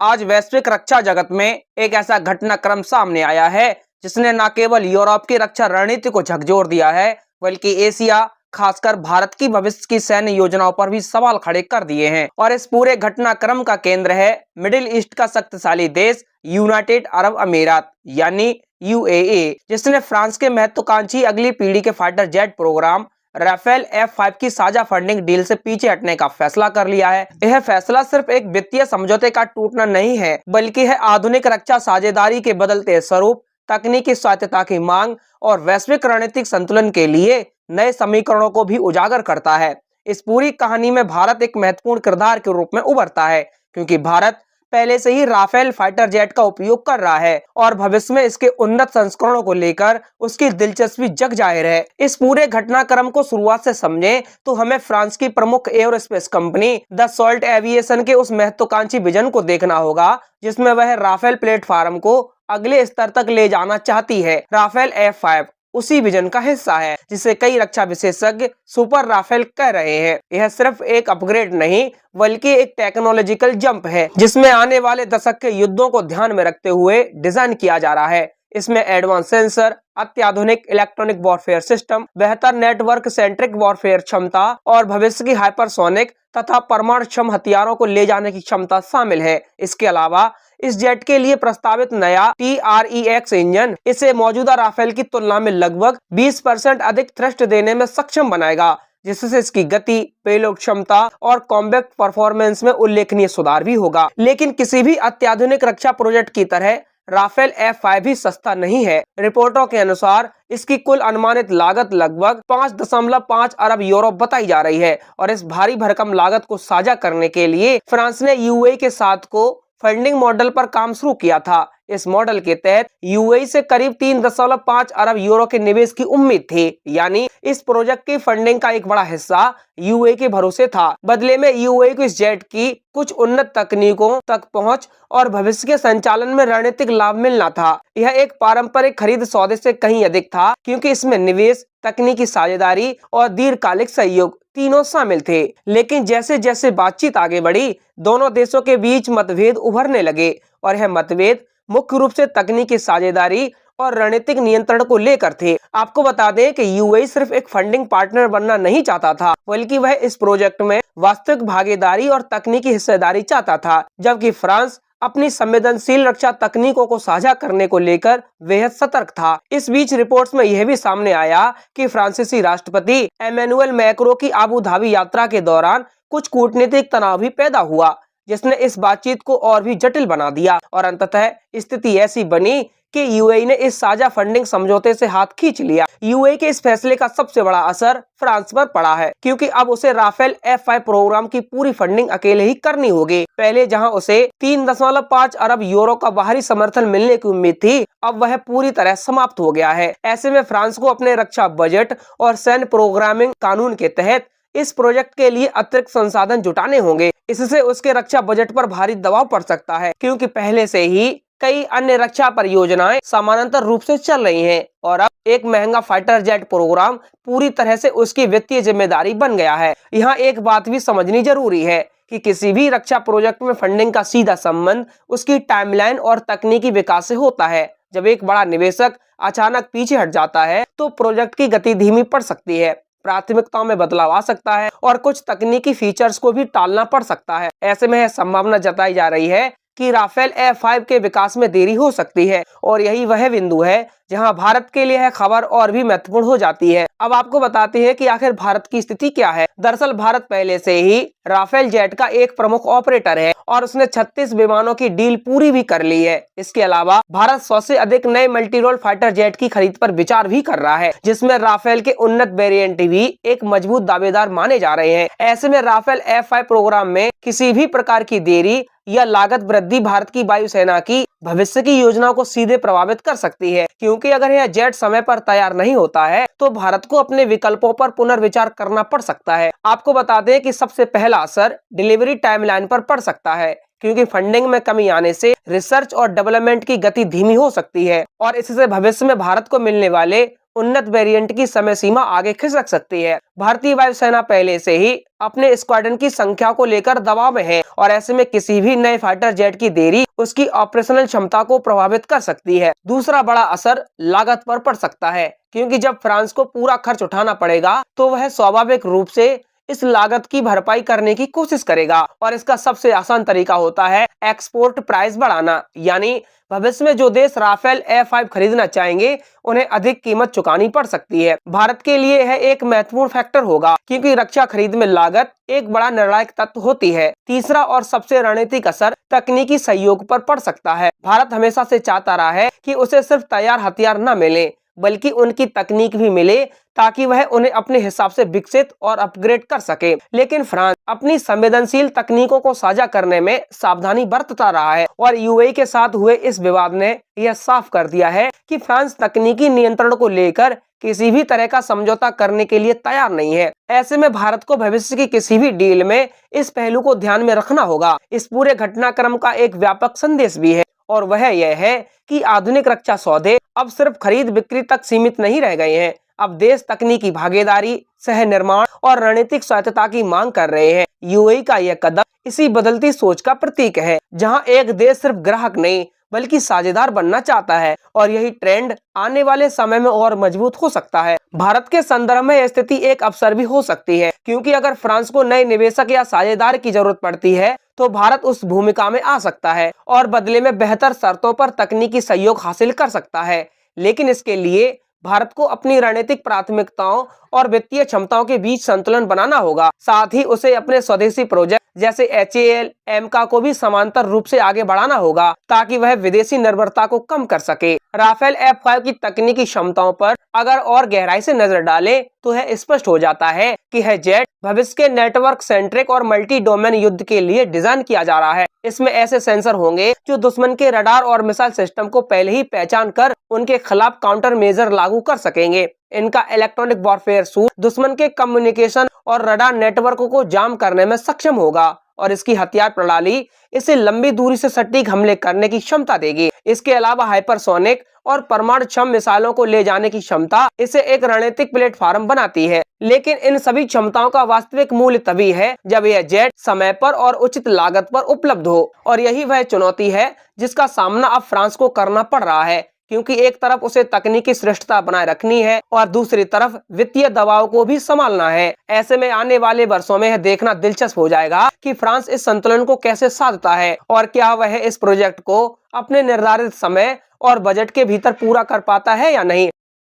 आज वैश्विक रक्षा जगत में एक ऐसा घटनाक्रम सामने आया है जिसने न केवल यूरोप की रक्षा रणनीति को झकझोर दिया है बल्कि एशिया, खासकर भारत की भविष्य की सैन्य योजनाओं पर भी सवाल खड़े कर दिए हैं। और इस पूरे घटनाक्रम का केंद्र है मिडिल ईस्ट का शक्तिशाली देश यूनाइटेड अरब अमीरात यानी यूएई, जिसने फ्रांस के महत्वाकांक्षी अगली पीढ़ी के fighter jet programme Rafale F-5 की साझा फंडिंग डील से पीछे हटने का फैसला कर लिया है। यह फैसला सिर्फ एक वित्तीय समझौते का टूटना नहीं है, बल्कि है आधुनिक रक्षा साझेदारी के बदलते स्वरूप, तकनीकी स्वायत्तता की मांग और वैश्विक रणनीतिक संतुलन के लिए नए समीकरणों को भी उजागर करता है। इस पूरी कहानी में भारत एक महत्वपूर्ण किरदार के रूप में उभरता है, क्योंकि भारत पहले से ही राफेल फाइटर जेट का उपयोग कर रहा है और भविष्य में इसके उन्नत संस्करणों को लेकर उसकी दिलचस्पी जग जाहिर है। इस पूरे घटनाक्रम को शुरुआत से समझें तो हमें फ्रांस की प्रमुख एयरोस्पेस कंपनी दसॉल्ट एविएशन के उस महत्वाकांक्षी विजन को देखना होगा, जिसमें वह राफेल प्लेटफार्म को अगले स्तर तक ले जाना चाहती है। राफेल F-5 उसी विजन का हिस्सा है, जिसे कई रक्षा विशेषज्ञ सुपर राफेल कह रहे हैं। यह सिर्फ एक अपग्रेड नहीं बल्कि एक टेक्नोलॉजिकल जंप है, जिसमें आने वाले दशक के युद्धों को ध्यान में रखते हुए डिजाइन किया जा रहा है। इसमें एडवांस सेंसर, अत्याधुनिक इलेक्ट्रॉनिक वॉरफेयर सिस्टम, बेहतर नेटवर्क सेंट्रिक वॉरफेयर क्षमता और भविष्य की हाइपरसोनिक तथा परमाणुक्षम हथियारों को ले जाने की क्षमता शामिल है। इसके अलावा इस जेट के लिए प्रस्तावित नया TREX इंजन इसे मौजूदा राफेल की तुलना में लगभग 20% अधिक थ्रस्ट देने में सक्षम बनाएगा, जिससे इसकी गति, पेलोड क्षमता और कॉम्बैक्ट परफॉर्मेंस में उल्लेखनीय सुधार भी होगा। लेकिन किसी भी अत्याधुनिक रक्षा प्रोजेक्ट की तरह राफेल F-5 भी सस्ता नहीं है। रिपोर्टों के अनुसार इसकी कुल अनुमानित लागत लगभग 5.5 अरब यूरो बताई जा रही है और इस भारी भरकम लागत को साझा करने के लिए फ्रांस ने यूएई के साथ को फंडिंग मॉडल पर काम शुरू किया था। इस मॉडल के तहत यूएई से करीब 3.5 अरब यूरो के निवेश की उम्मीद थी, यानी इस प्रोजेक्ट की फंडिंग का एक बड़ा हिस्सा यूएई के भरोसे था। बदले में यूएई को इस जेट की कुछ उन्नत तकनीकों तक पहुंच और भविष्य के संचालन में रणनीतिक लाभ मिलना था। यह एक पारंपरिक खरीद सौदे से कहीं अधिक था, क्योंकि इसमें निवेश, तकनीकी साझेदारी और दीर्घकालिक सहयोग तीनों शामिल थे। लेकिन जैसे जैसे बातचीत आगे बढ़ी, दोनों देशों के बीच मतभेद उभरने लगे और यह मतभेद मुख्य रूप से तकनीकी साझेदारी और रणनीतिक नियंत्रण को लेकर थे। आपको बता दें कि यूएई सिर्फ एक फंडिंग पार्टनर बनना नहीं चाहता था, बल्कि वह इस प्रोजेक्ट में वास्तविक भागीदारी और तकनीकी हिस्सेदारी चाहता था, जबकि फ्रांस अपनी संवेदनशील रक्षा तकनीकों को साझा करने को लेकर बेहद सतर्क था। इस बीच रिपोर्ट्स में यह भी सामने आया कि फ्रांसीसी राष्ट्रपति एमेनुएल मैक्रों की आबू धाबी यात्रा के दौरान कुछ कूटनीतिक तनाव भी पैदा हुआ, जिसने इस बातचीत को और भी जटिल बना दिया और अंततः स्थिति ऐसी बनी कि यूएई ने इस साझा फंडिंग समझौते से हाथ खींच लिया। यूएई के इस फैसले का सबसे बड़ा असर फ्रांस पर पड़ा है, क्योंकि अब उसे राफेल F-5 प्रोग्राम की पूरी फंडिंग अकेले ही करनी होगी। पहले जहां उसे 3.5 अरब यूरो का बाहरी समर्थन मिलने की उम्मीद थी, अब वह पूरी तरह समाप्त हो गया है। ऐसे में फ्रांस को अपने रक्षा बजट और सैन्य प्रोग्रामिंग कानून के तहत इस प्रोजेक्ट के लिए अतिरिक्त संसाधन जुटाने होंगे। इससे उसके रक्षा बजट पर भारी दबाव पड़ सकता है, क्योंकि पहले से ही कई अन्य रक्षा परियोजनाएं समानांतर रूप से चल रही हैं और अब एक महंगा फाइटर जेट प्रोग्राम पूरी तरह से उसकी वित्तीय जिम्मेदारी बन गया है। यहाँ एक बात भी समझनी जरूरी है कि किसी भी रक्षा प्रोजेक्ट में फंडिंग का सीधा संबंध उसकी टाइमलाइन और तकनीकी विकास से होता है। जब एक बड़ा निवेशक अचानक पीछे हट जाता है तो प्रोजेक्ट की गति धीमी पड़ सकती है, प्राथमिकताओं में बदलाव आ सकता है और कुछ तकनीकी फीचर्स को भी टालना पड़ सकता है। ऐसे में यह संभावना जताई जा रही है कि राफेल F-5 के विकास में देरी हो सकती है और यही वह बिंदु है जहां भारत के लिए यह खबर और भी महत्वपूर्ण हो जाती है। अब आपको बताते हैं कि आखिर भारत की स्थिति क्या है। दरअसल भारत पहले से ही राफेल जेट का एक प्रमुख ऑपरेटर है और उसने 36 विमानों की डील पूरी भी कर ली है। इसके अलावा भारत 100 से अधिक नए मल्टी रोल फाइटर जेट की खरीद पर विचार भी कर रहा है, जिसमें राफेल के उन्नत वेरिएंट भी एक मजबूत दावेदार माने जा रहे हैं। ऐसे में राफेल F-5 प्रोग्राम में किसी भी प्रकार की देरी या लागत वृद्धि भारत की वायुसेना की भविष्य की योजनाओं को सीधे प्रभावित कर सकती है, क्योंकि अगर यह जेट समय पर तैयार नहीं होता है तो भारत को अपने विकल्पों पर पुनर्विचार करना पड़ सकता है। आपको बता दें कि सबसे पहला असर डिलीवरी टाइमलाइन पर पड़ सकता है, क्योंकि फंडिंग में कमी आने से रिसर्च और डेवलपमेंट की गति धीमी हो सकती है और इससे भविष्य में भारत को मिलने वाले उन्नत वेरिएंट की समय सीमा आगे खिसक सकती है। भारतीय वायुसेना पहले से ही अपने स्क्वाड्रन की संख्या को लेकर दबाव में है और ऐसे में किसी भी नए फाइटर जेट की देरी उसकी ऑपरेशनल क्षमता को प्रभावित कर सकती है। दूसरा बड़ा असर लागत पर पड़ सकता है, क्योंकि जब फ्रांस को पूरा खर्च उठाना पड़ेगा तो वह स्वाभाविक रूप से इस लागत की भरपाई करने की कोशिश करेगा और इसका सबसे आसान तरीका होता है एक्सपोर्ट प्राइस बढ़ाना। यानी भविष्य में जो देश राफेल F5 खरीदना चाहेंगे उन्हें अधिक कीमत चुकानी पड़ सकती है। भारत के लिए यह एक महत्वपूर्ण फैक्टर होगा, क्योंकि रक्षा खरीद में लागत एक बड़ा निर्णायक तत्व होती है। तीसरा और सबसे रणनीतिक असर तकनीकी सहयोग पर पड़ सकता है। भारत हमेशा से चाहता रहा है कि उसे सिर्फ तैयार हथियार न मिले, बल्कि उनकी तकनीक भी मिले, ताकि वह उन्हें अपने हिसाब से विकसित और अपग्रेड कर सके। लेकिन फ्रांस अपनी संवेदनशील तकनीकों को साझा करने में सावधानी बरतता रहा है और यूएई के साथ हुए इस विवाद ने यह साफ कर दिया है कि फ्रांस तकनीकी नियंत्रण को लेकर किसी भी तरह का समझौता करने के लिए तैयार नहीं है। ऐसे में भारत को भविष्य की किसी भी डील में इस पहलू को ध्यान में रखना होगा। इस पूरे घटनाक्रम का एक व्यापक संदेश भी है और वह यह है कि आधुनिक रक्षा सौदे अब सिर्फ खरीद बिक्री तक सीमित नहीं रह गए हैं। अब देश तकनीकी भागीदारी, सह निर्माण और रणनीतिक स्वायत्तता की मांग कर रहे हैं। यूएई का यह कदम इसी बदलती सोच का प्रतीक है, जहां एक देश सिर्फ ग्राहक नहीं बल्कि साझेदार बनना चाहता है और यही ट्रेंड आने वाले समय में और मजबूत हो सकता है। भारत के संदर्भ में यह स्थिति एक अवसर भी हो सकती है, क्योंकि अगर फ्रांस को नए निवेशक या साझेदार की जरूरत पड़ती है तो भारत उस भूमिका में आ सकता है और बदले में बेहतर शर्तों पर तकनीकी सहयोग हासिल कर सकता है। लेकिन इसके लिए भारत को अपनी रणनीतिक प्राथमिकताओं और वित्तीय क्षमताओं के बीच संतुलन बनाना होगा। साथ ही उसे अपने स्वदेशी प्रोजेक्ट जैसे HAL, AMCA को भी समांतर रूप से आगे बढ़ाना होगा, ताकि वह विदेशी निर्भरता को कम कर सके। राफेल F5 की तकनीकी क्षमताओं पर अगर और गहराई से नजर डाले तो यह स्पष्ट हो जाता है कि यह जेट भविष्य के नेटवर्क सेंट्रिक और मल्टी डोमेन युद्ध के लिए डिजाइन किया जा रहा है। इसमें ऐसे सेंसर होंगे जो दुश्मन के रडार और मिसाइल सिस्टम को पहले ही पहचान कर उनके खिलाफ काउंटर मेजर लागू कर सकेंगे। इनका इलेक्ट्रॉनिक वॉरफेयर सूट दुश्मन के कम्युनिकेशन और रडार नेटवर्क को जाम करने में सक्षम होगा और इसकी हथियार प्रणाली इसे लंबी दूरी से सटीक हमले करने की क्षमता देगी। इसके अलावा हाइपरसोनिक और परमाणुक्षम मिसाइलों को ले जाने की क्षमता इसे एक रणनीतिक प्लेटफॉर्म बनाती है। लेकिन इन सभी क्षमताओं का वास्तविक मूल्य तभी है जब यह जेट समय पर और उचित लागत पर उपलब्ध हो, और यही वह चुनौती है जिसका सामना अब फ्रांस को करना पड़ रहा है, क्योंकि एक तरफ उसे तकनीकी श्रेष्ठता बनाए रखनी है और दूसरी तरफ वित्तीय दबाव को भी संभालना है। ऐसे में आने वाले वर्षों में यह देखना दिलचस्प हो जाएगा कि फ्रांस इस संतुलन को कैसे साधता है और क्या वह इस प्रोजेक्ट को अपने निर्धारित समय और बजट के भीतर पूरा कर पाता है या नहीं।